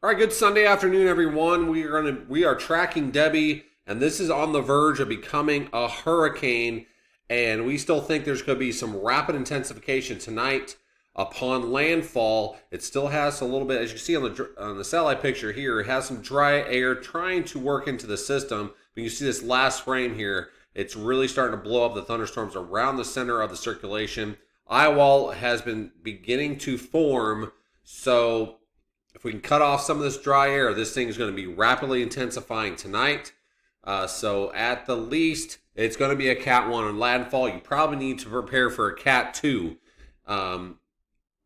All right, good Sunday afternoon, everyone. We are tracking Debby, and this is on the verge of becoming a hurricane. And we still think there's going to be some rapid intensification tonight upon landfall. It still has a little bit, as you see on the satellite picture here, it has some dry air trying to work into the system. But you see this last frame here, it's really starting to blow up the thunderstorms around the center of the circulation. Eye wall has been beginning to form, so if we can cut off some of this dry air, this thing is going to be rapidly intensifying tonight. So at the least, it's going to be a Cat 1 on landfall. You probably need to prepare for a Cat 2 in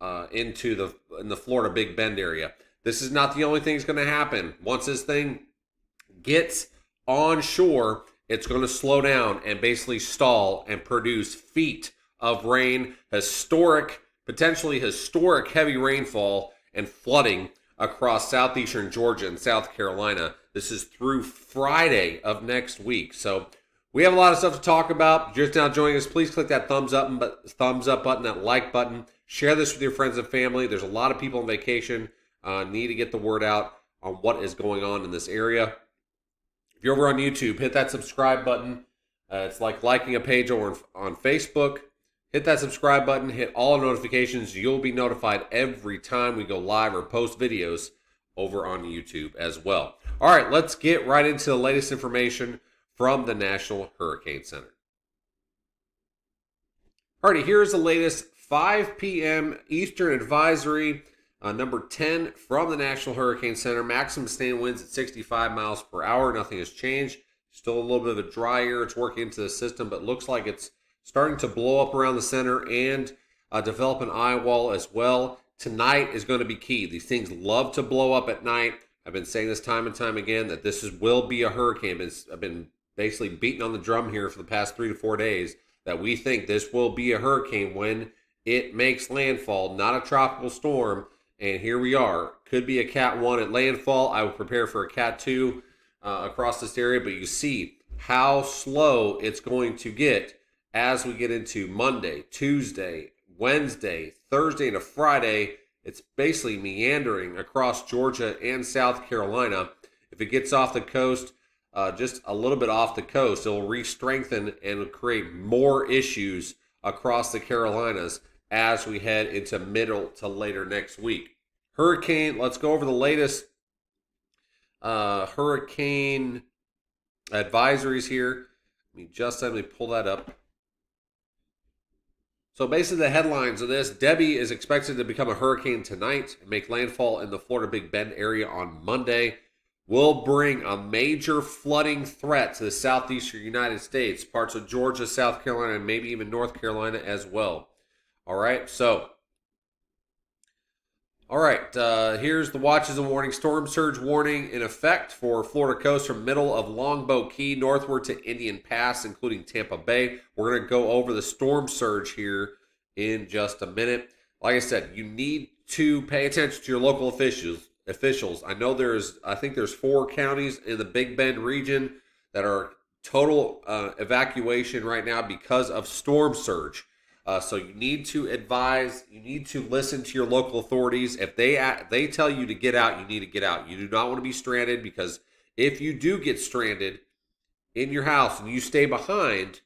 the Florida Big Bend area. This is not the only thing that's going to happen. Once this thing gets on shore, it's going to slow down and basically stall and produce feet of rain, potentially historic heavy rainfall and flooding across southeastern Georgia and South Carolina. This is through Friday of next week. So we have a lot of stuff to talk about. Just now joining us, please click that thumbs up button, that like button. Share this with your friends and family. There's a lot of people on vacation. Need to get the word out on what is going on in this area. If you're over on YouTube, hit that subscribe button. It's like liking a page over on Facebook. Hit that subscribe button, hit all notifications. You'll be notified every time we go live or post videos over on YouTube as well. All right, let's get right into the latest information from the National Hurricane Center. All right, here's the latest 5 p.m. Eastern advisory, number 10 from the National Hurricane Center. Maximum sustained winds at 65 miles per hour. Nothing has changed. Still a little bit of a dry air. It's working into the system, but looks like it's starting to blow up around the center and develop an eye wall as well. Tonight is going to be key. These things love to blow up at night. I've been saying this time and time again that will be a hurricane. I've been basically beating on the drum here for the past 3 to 4 days that we think this will be a hurricane when it makes landfall, not a tropical storm. And here we are. Could be a Cat 1 at landfall. I would prepare for a Cat 2 across this area, but you see how slow it's going to get as we get into Monday, Tuesday, Wednesday, Thursday, and a Friday. It's basically meandering across Georgia and South Carolina. If it gets off the coast, just a little bit off the coast, it will re-strengthen and create more issues across the Carolinas as we head into middle to later next week. Hurricane, let's go over the latest hurricane advisories here. Let me pull that up. So basically the headlines of this, Debby is expected to become a hurricane tonight and make landfall in the Florida Big Bend area on Monday. Will bring a major flooding threat to the southeastern United States, parts of Georgia, South Carolina, and maybe even North Carolina as well. All right, here's the watches and warning. Storm surge warning in effect for Florida coast from middle of Longboat Key northward to Indian Pass, including Tampa Bay. We're going to go over the storm surge here in just a minute. Like I said, you need to pay attention to your local officials. I know I think there's 4 counties in the Big Bend region that are total evacuation right now because of storm surge. So you need to listen to your local authorities. If they tell you to get out, you need to get out. You do not want to be stranded, because if you do get stranded in your house and you stay behind,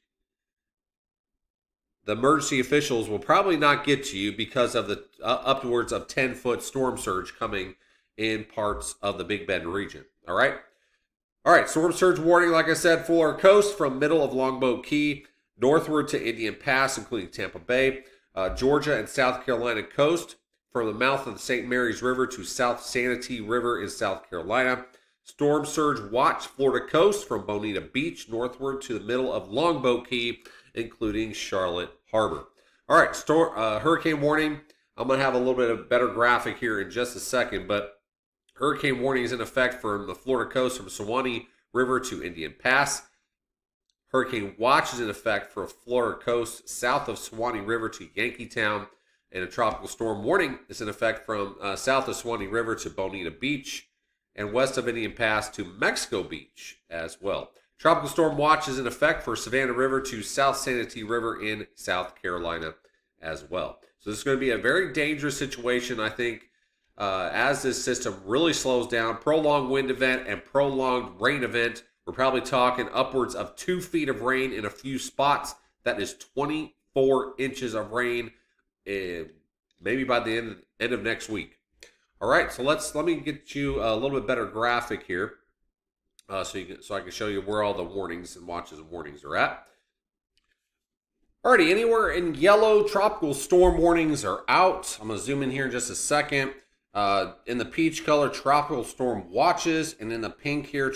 the emergency officials will probably not get to you because of the upwards of 10-foot storm surge coming in parts of the Big Bend region. All right, storm surge warning, like I said, Florida coast from middle of Longboat Key northward to Indian Pass, including Tampa Bay, Georgia and South Carolina coast, from the mouth of the St. Mary's River to South Sanity River in South Carolina. Storm surge watch Florida coast from Bonita Beach northward to the middle of Longboat Key, including Charlotte Harbor. All right, hurricane warning. I'm going to have a little bit of better graphic here in just a second, but hurricane warning is in effect from the Florida coast from Suwannee River to Indian Pass. Hurricane watch is in effect for Florida coast south of Suwannee River to Yankeetown. And a tropical storm warning is in effect from south of Suwannee River to Bonita Beach and west of Indian Pass to Mexico Beach as well. Tropical storm watch is in effect for Savannah River to South Sanity River in South Carolina as well. So this is going to be a very dangerous situation, I think, as this system really slows down. Prolonged wind event and prolonged rain event. We're probably talking upwards of 2 feet of rain in a few spots. That is 24 inches of rain, maybe by the end of next week. All right, so let me get you a little bit better graphic here, so I can show you where all the warnings and watches and warnings are at. Alrighty, anywhere in yellow, tropical storm warnings are out. I'm going to zoom in here in just a second. In the peach color, tropical storm watches, and in the pink here,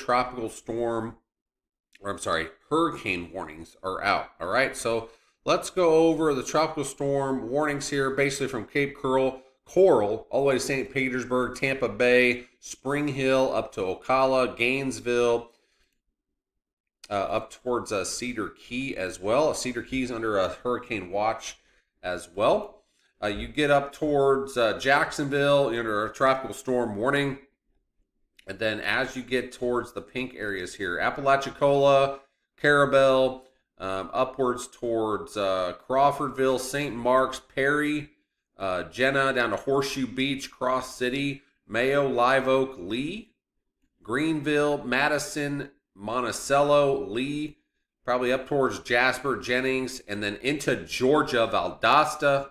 hurricane warnings are out. All right, so let's go over the tropical storm warnings here, basically from Cape Coral all the way to St. Petersburg, Tampa Bay, Spring Hill, up to Ocala, Gainesville, up towards Cedar Key as well. Cedar Key is under a hurricane watch as well. You get up towards Jacksonville under a tropical storm warning. And then as you get towards the pink areas here, Apalachicola, Carabel, upwards towards Crawfordville, St. Marks, Perry, Jenna, down to Horseshoe Beach, Cross City, Mayo, Live Oak, Lee, Greenville, Madison, Monticello, Lee, probably up towards Jasper, Jennings, and then into Georgia, Valdosta,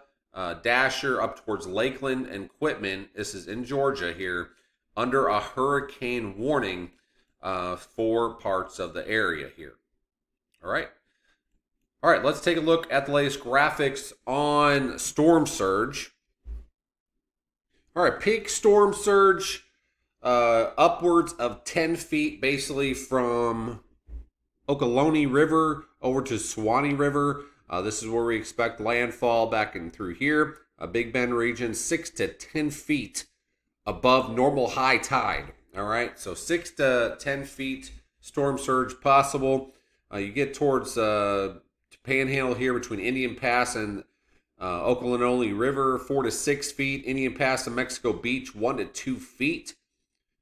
Dasher, up towards Lakeland and Quitman. This is in Georgia here, under a hurricane warning for parts of the area here. All right, let's take a look at the latest graphics on storm surge. All right, peak storm surge, upwards of 10 feet, basically from Okoloni River over to Suwannee River. This is where we expect landfall back in through here. Big Bend region, 6 to 10 feet above normal high tide. All right, so 6 to 10 feet storm surge possible. You get towards Panhandle here between Indian Pass and Okoloni River, 4 to 6 feet. Indian Pass to Mexico Beach, 1 to 2 feet.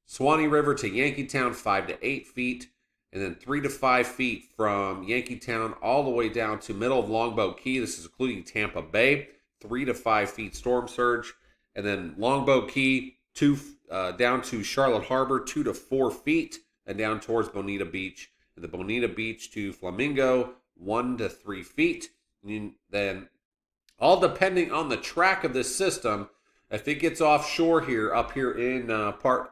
Suwannee River to Yankeetown, 5 to 8 feet. And then 3 to 5 feet from Yankeetown all the way down to middle of Longboat Key. This is including Tampa Bay, 3 to 5 feet storm surge. And then Longboat Key, down to Charlotte Harbor, 2 to 4 feet. And down towards Bonita Beach. And the Bonita Beach to Flamingo, 1 to 3 feet. And then, all depending on the track of this system, if it gets offshore here, up here in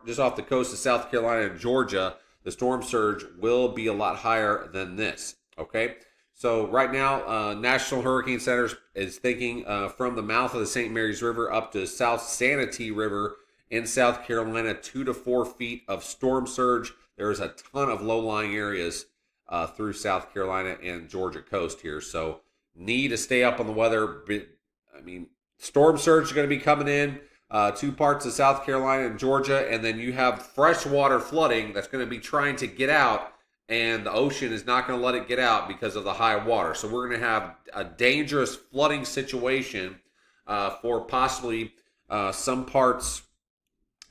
just off the coast of South Carolina and Georgia, the storm surge will be a lot higher than this. Okay, so right now, National Hurricane Center is thinking from the mouth of the St. Mary's River up to South Sanity River in South Carolina, 2 to 4 feet of storm surge. There's a ton of low-lying areas through South Carolina and Georgia coast here, so need to stay up on the weather. I mean, storm surge is going to be coming in 2 parts of South Carolina and Georgia, and then you have freshwater flooding that's going to be trying to get out, and the ocean is not going to let it get out because of the high water. So we're going to have a dangerous flooding situation for possibly some parts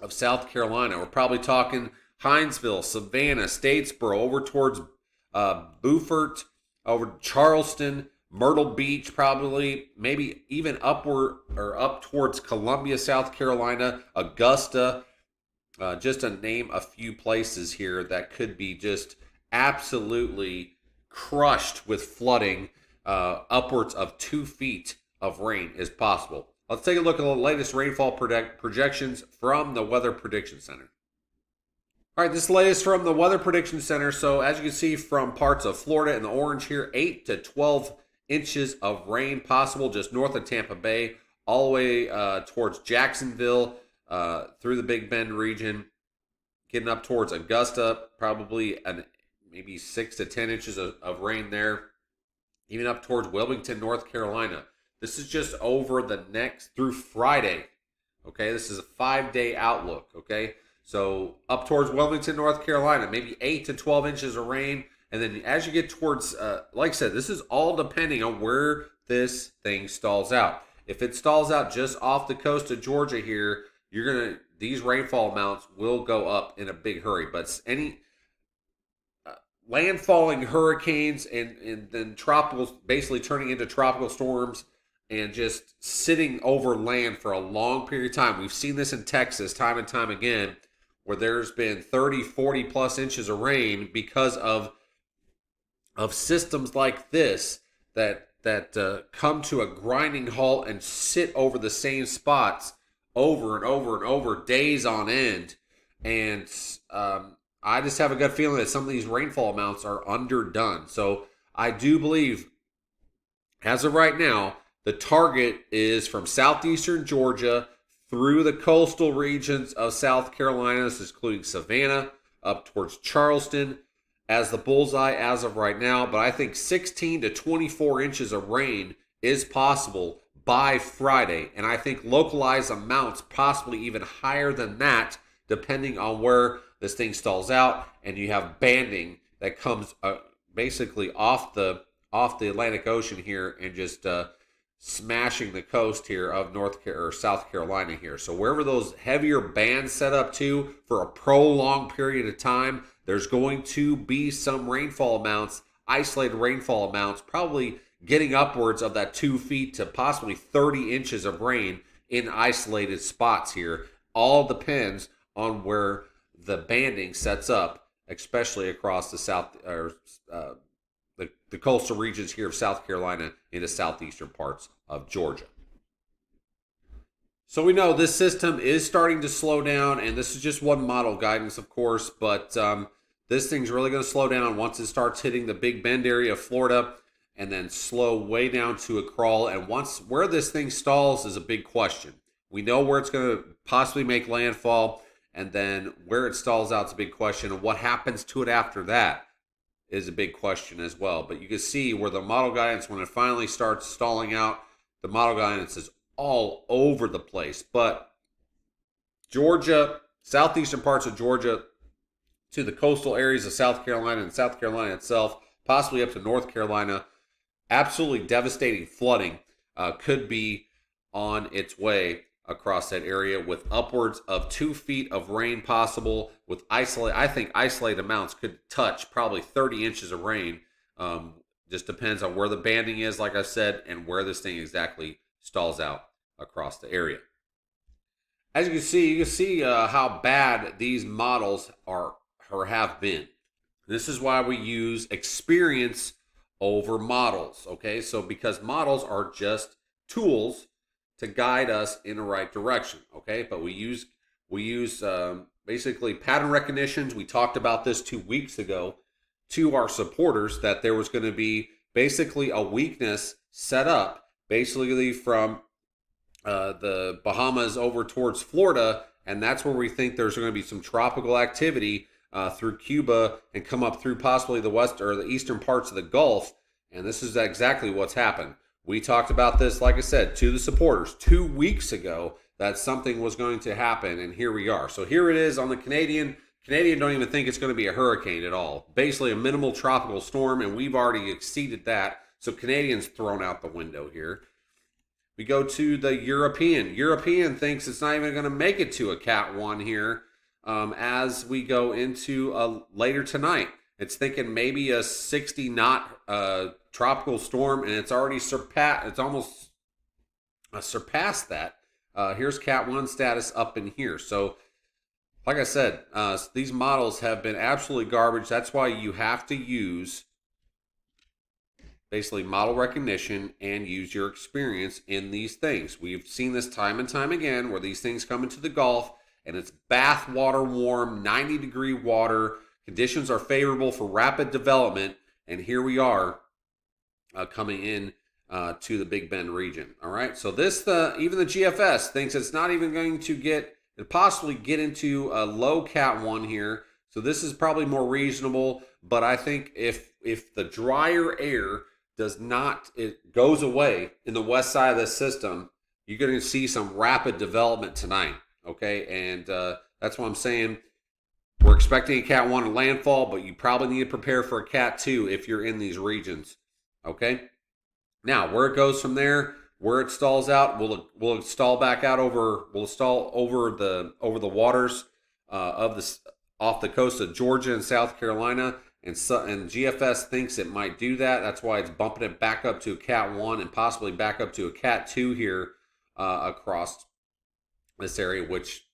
of South Carolina. We're probably talking Hinesville, Savannah, Statesboro, over towards Beaufort, over to Charleston, Myrtle Beach, probably, maybe even upward or up towards Columbia, South Carolina, Augusta, just to name a few places here that could be just absolutely crushed with flooding. Upwards of 2 feet of rain is possible. Let's take a look at the latest rainfall projections from the Weather Prediction Center. All right, this is the latest from the Weather Prediction Center. So as you can see from parts of Florida in the orange here, 8 to 12 inches of rain possible just north of Tampa Bay, all the way towards Jacksonville, through the Big Bend region, getting up towards Augusta, probably maybe 6 to 10 inches of rain there, even up towards Wilmington, North Carolina. This is just over the next through Friday. Okay, this is a 5-day outlook. Okay, so up towards Wilmington, North Carolina, maybe 8 to 12 inches of rain. And then as you get towards, like I said, this is all depending on where this thing stalls out. If it stalls out just off the coast of Georgia here, these rainfall amounts will go up in a big hurry. But any landfalling hurricanes and then tropicals basically turning into tropical storms and just sitting over land for a long period of time. We've seen this in Texas time and time again, where there's been 30, 40 plus inches of rain because of systems like this that come to a grinding halt and sit over the same spots over and over and over, days on end. And I just have a gut feeling that some of these rainfall amounts are underdone. So I do believe, as of right now, the target is from southeastern Georgia through the coastal regions of South Carolina, this is including Savannah, up towards Charleston, as the bullseye as of right now. But I think 16 to 24 inches of rain is possible by Friday. And I think localized amounts possibly even higher than that, depending on where this thing stalls out. And you have banding that comes basically off the Atlantic Ocean here and just smashing the coast here of South Carolina here. So wherever those heavier bands set up to for a prolonged period of time, there's going to be some rainfall amounts, isolated rainfall amounts, probably getting upwards of that 2 feet to possibly 30 inches of rain in isolated spots here. All depends on where the banding sets up, especially across the south or the coastal regions here of South Carolina into southeastern parts of Georgia. So we know this system is starting to slow down, and this is just one model guidance, of course, but this thing's really going to slow down once it starts hitting the Big Bend area of Florida and then slow way down to a crawl. And once where this thing stalls is a big question. We know where it's going to possibly make landfall, and then where it stalls out is a big question, and what happens to it after that is a big question as well. But you can see where the model guidance, when it finally starts stalling out, the model guidance is all over the place. But Georgia, southeastern parts of Georgia, to the coastal areas of South Carolina and South Carolina itself, possibly up to North Carolina, absolutely devastating flooding could be on its way across that area, with upwards of 2 feet of rain possible. With isolated amounts could touch probably 30 inches of rain. Just depends on where the banding is, like I said, and where this thing exactly stalls out across the area. As you can see how bad these models are or have been. This is why we use experience over models. Okay, so because models are just tools to guide us in the right direction. Okay, but we use basically pattern recognitions. We talked about this 2 weeks ago to our supporters, that there was going to be basically a weakness set up basically from the Bahamas over towards Florida, and that's where we think there's going to be some tropical activity through Cuba and come up through possibly the west or the eastern parts of the Gulf. And this is exactly what's happened. We talked about this, like I said, to the supporters 2 weeks ago, that something was going to happen, and here we are. So here it is on the Canadian. Canadian don't even think it's going to be a hurricane at all. Basically a minimal tropical storm, and we've already exceeded that. So Canadian's thrown out the window here. We go to the European. European thinks it's not even going to make it to a Cat 1 here as we go into later tonight. It's thinking maybe a 60 knot tropical storm, and it's already surpassed. It's almost surpassed that. Here's Cat 1 status up in here. So, like I said, these models have been absolutely garbage. That's why you have to use basically model recognition and use your experience in these things. We've seen this time and time again where these things come into the Gulf and it's bath water warm, 90-degree water. Conditions are favorable for rapid development, and here we are coming in to the Big Bend region. All right, so this even the GFS thinks it's not even going to possibly get into a low Cat 1 here. So this is probably more reasonable, but I think if the drier air it goes away in the west side of this system, you're going to see some rapid development tonight. Okay, and that's what I'm saying. We're expecting a Cat 1 landfall, but you probably need to prepare for a Cat 2 if you're in these regions. Okay? Now, where it goes from there, where it stalls out, will it stall back out will it stall over the waters off the coast of Georgia and South Carolina, and GFS thinks it might do that. That's why it's bumping it back up to a Cat 1 and possibly back up to a Cat 2 here across this area, which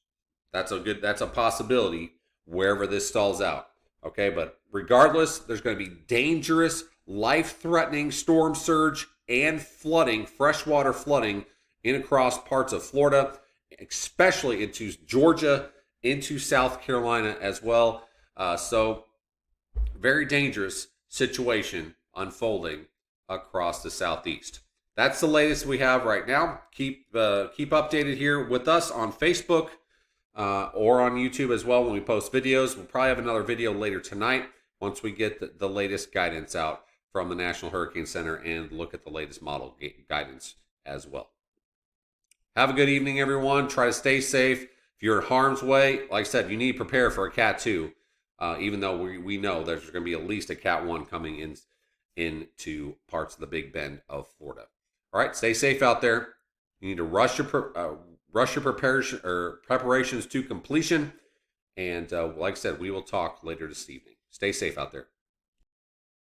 that's a possibility wherever this stalls out. Okay, but regardless, there's going to be dangerous, life-threatening storm surge and flooding, freshwater flooding in across parts of Florida, especially into Georgia, into South Carolina as well. So very dangerous situation unfolding across the Southeast. That's the latest we have right now. Keep updated here with us on Facebook or on YouTube as well when we post videos. We'll probably have another video later tonight once we get the latest guidance out from the National Hurricane Center and look at the latest model guidance as well. Have a good evening, everyone. Try to stay safe. If you're in harm's way, like I said, you need to prepare for a Cat 2, even though we know there's going to be at least a Cat 1 coming into parts of the Big Bend of Florida. All right, stay safe out there. You need to rush your preparations to completion. And like I said, we will talk later this evening. Stay safe out there.